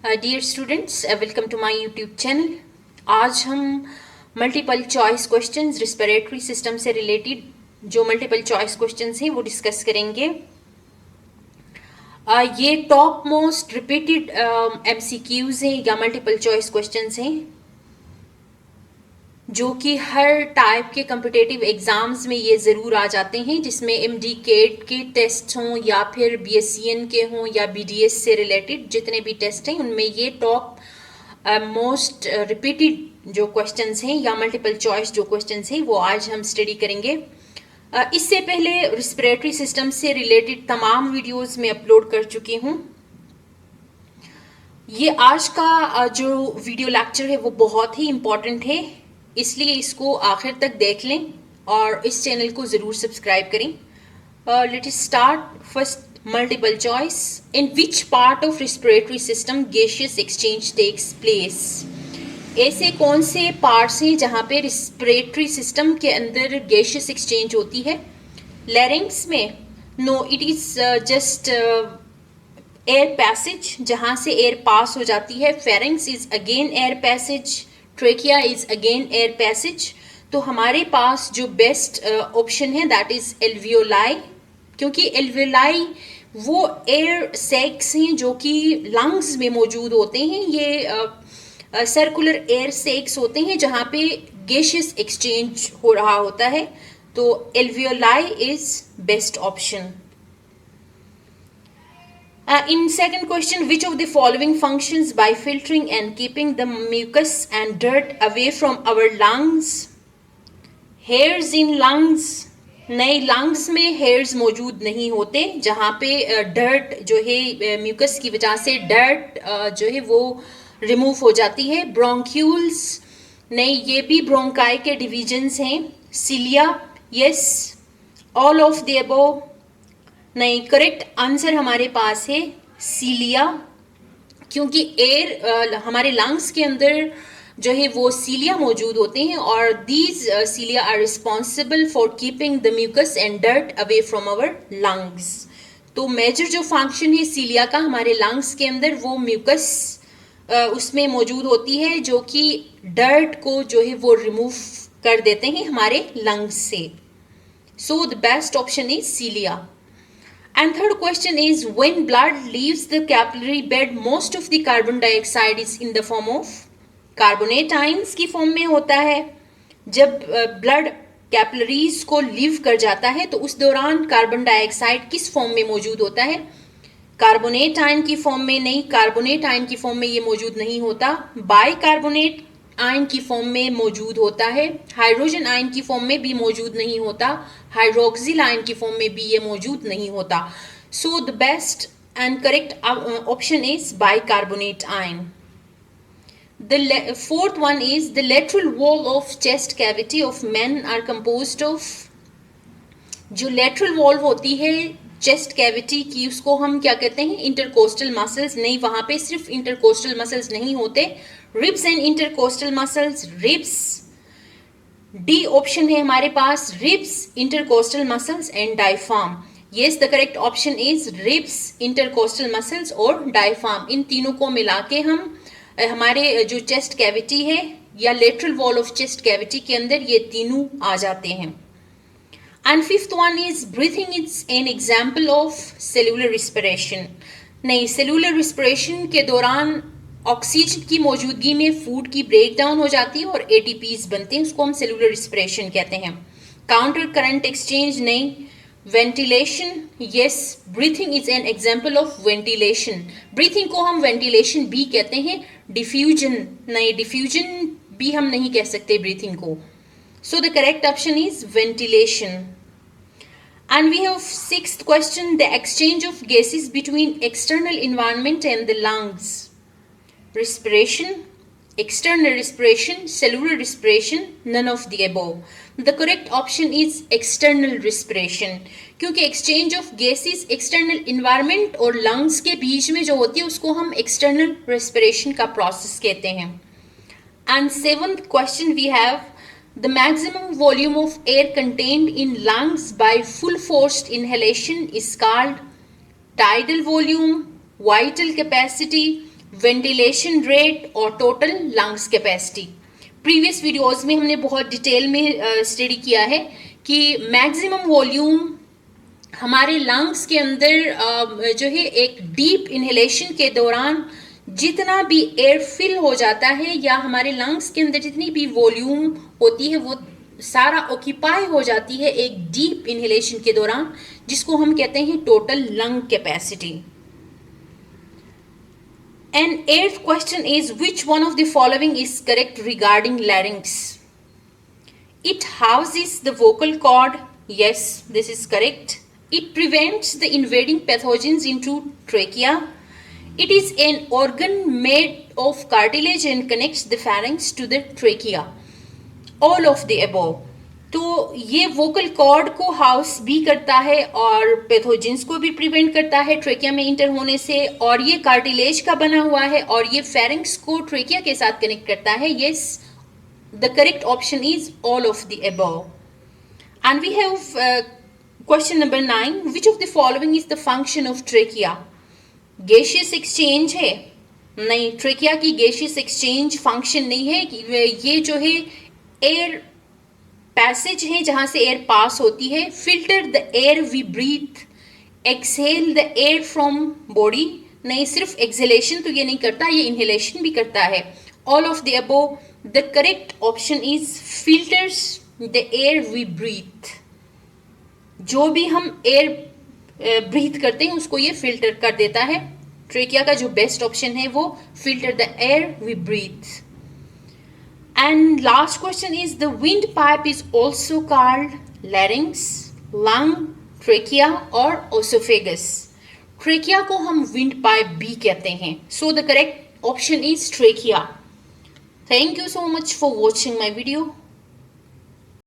Dear students, welcome to my YouTube channel. आज हम multiple choice questions respiratory system से related जो multiple choice questions हैं वो डिस्कस करेंगे। ये टॉप मोस्ट रिपीटेड एमसीक्यूज हैं या मल्टीपल चॉइस क्वेश्चंस हैं जो कि हर टाइप के कम्पिटेटिव एग्जाम्स में ये ज़रूर आ जाते हैं, जिसमें एमडी केट के टेस्ट हों या फिर बीएससीएन के हों या बीडीएस से रिलेटेड जितने भी टेस्ट हैं उनमें ये टॉप मोस्ट रिपीटेड जो क्वेश्चंस हैं या मल्टीपल चॉइस जो क्वेश्चंस हैं वो आज हम स्टडी करेंगे। इससे पहले रिस्पिरेटरी सिस्टम से रिलेटेड तमाम वीडियोस में अपलोड कर चुकी हूँ। ये आज का जो वीडियो लेक्चर है वो बहुत ही इम्पॉर्टेंट है, इसलिए इसको आखिर तक देख लें और इस चैनल को ज़रूर सब्सक्राइब करें। Let us start. First multiple choice, in which part of respiratory system gaseous exchange takes place. ऐसे कौन से पार्ट्स हैं जहाँ पे रिस्पिरेटरी सिस्टम के अंदर गैसियस एक्सचेंज होती है? लैरिंग्स में? No, it is just air passage, जहाँ से एयर पास हो जाती है। Pharynx is again air passage, trachea is again air passage. तो हमारे पास जो बेस्ट ऑप्शन है दैट इज एल्वियोलाई, क्योंकि एल्वियोलाई वो एयर सैक्स हैं जो कि लंग्स में मौजूद होते हैं। ये सर्कुलर एयर सैक्स होते हैं जहाँ पे गैसियस एक्सचेंज हो रहा होता है। तो alveoli is best option. In second question, which of the following functions by filtering and keeping the mucus and dirt away from our lungs? Hairs in lungs? नहीं, lungs में hairs मौजूद नहीं होते। जहाँ पे dirt जो है mucus की वजह से dirt जो है वो remove हो जाती है। Bronchioles? नहीं, ये भी bronchi के divisions हैं। Cilia? Yes, all of the above? नहीं, करेक्ट आंसर हमारे पास है सीलिया, क्योंकि एयर हमारे लंग्स के अंदर जो है वो सीलिया मौजूद होते हैं और these cilia are responsible for keeping the mucus and dirt away from our lungs. तो मेजर जो फंक्शन है सीलिया का हमारे लंग्स के अंदर, वो म्यूकस उसमें मौजूद होती है जो कि डर्ट को जो है वो रिमूव कर देते हैं हमारे लंग्स से। So the best option is cilia. And third question is, when blood leaves the capillary bed, most of the carbon dioxide is in the form of carbonate ions की फॉर्म में होता है। जब ब्लड कैपिलरीज को leave कर जाता है तो उस दौरान कार्बन डाइऑक्साइड किस फॉर्म में मौजूद होता है? कार्बोनेट आयन की फॉर्म में नहीं, कार्बोनेट आयन की फॉर्म में ये मौजूद नहीं होता। बाइकार्बोनेट आयन की फॉर्म में मौजूद होता है। हाइड्रोजन आयन की फॉर्म में भी मौजूद नहीं होता। हाइड्रोक्सिल आयन की फॉर्म में भी ये मौजूद नहीं होता। सो the best and correct option is bicarbonate ion. The fourth one is, the lateral wall of chest cavity of men are composed of। जो lateral wall होती है चेस्ट कैविटी की उसको हम क्या कहते हैं? Intercostal muscles. नहीं, वहां पे सिर्फ इंटरकोस्टल मसल्स नहीं होते, ribs and intercostal muscles. Ribs, D option है हमारे पास, ribs, intercostal muscles and diaphragm. Yes, the correct option is ribs, intercostal muscles और डायफ्राम। इन तीनों को मिला के हम हमारे जो चेस्ट कैविटी है या lateral wall of chest cavity के अंदर ये तीनों आ जाते हैं। And fifth one is, breathing is an example of cellular respiration. नहीं, सेलुलर रिस्पिरेशन के दौरान ऑक्सीजन की मौजूदगी में फूड की ब्रेक डाउन हो जाती है और एटीपीज बनते हैं, उसको हम सेलुलर रिस्पिरेशन कहते हैं। Counter current exchange? नहीं। Ventilation? Yes, breathing is an example of ventilation. Breathing को हम वेंटिलेशन भी कहते हैं। डिफ्यूजन? नहीं, डिफ्यूजन भी हम नहीं कह सकते ब्रीथिंग को। So the correct option is ventilation. And we have sixth question, the exchange of gases between external environment and the lungs. Respiration, external respiration, cellular respiration, none of the above. The correct option is external respiration, क्योंकि exchange of gases external environment और lungs के बीच में जो होती है उसको हम external respiration का process कहते हैं। And seventh question we have, the maximum volume of air contained in lungs by full forced inhalation is called tidal volume, vital capacity, ventilation rate और total lungs capacity. Previous videos में हमने बहुत detail में study किया है कि maximum volume हमारे lungs के अंदर जो है एक डीप इनहेलेशन के दौरान जितना भी एयर फिल हो जाता है या हमारे लंग्स के अंदर जितनी भी वॉल्यूम होती है वो सारा ऑक्यूपाई हो जाती है एक डीप इनहेलेशन के दौरान, जिसको हम कहते हैं total lung capacity. And eighth question is, which one of the following is correct regarding larynx? It houses the vocal cord. Yes, this is correct. It prevents the invading pathogens into trachea. It is an organ made of cartilage and connects the pharynx to the trachea. All of the above. तो ये vocal cord को house भी करता है और pathogens को भी prevent करता है ट्रेकिया में इंटर होने से, और ये कार्टिलेज का बना हुआ है और ये फेरिंक्स को ट्रेकिया के साथ कनेक्ट करता है। Yes, the correct option is all of the above. And we have question number 9, which of the following is the function of trachea? Gaseous exchange है? नहीं, ट्रेकिया की गैसियस एक्सचेंज फंक्शन नहीं है। ये जो है एयर पैसेज है जहां से एयर पास होती है। Filter the air we breathe, exhale the air from body. नहीं, सिर्फ एक्सहेलेशन तो ये नहीं करता, ये इनहेलेशन भी करता है। All of the above. The correct option is filters the air we breathe. जो भी हम एयर ब्रीथ करते हैं उसको ये फिल्टर कर देता है। ट्रेकिया का जो बेस्ट ऑप्शन है वो filter the air we breathe. And last question is, the windpipe is also called larynx, lung, trachea or esophagus. Trachea को हम windpipe भी कहते हैं। So the correct option is trachea. Thank you so much for watching my video.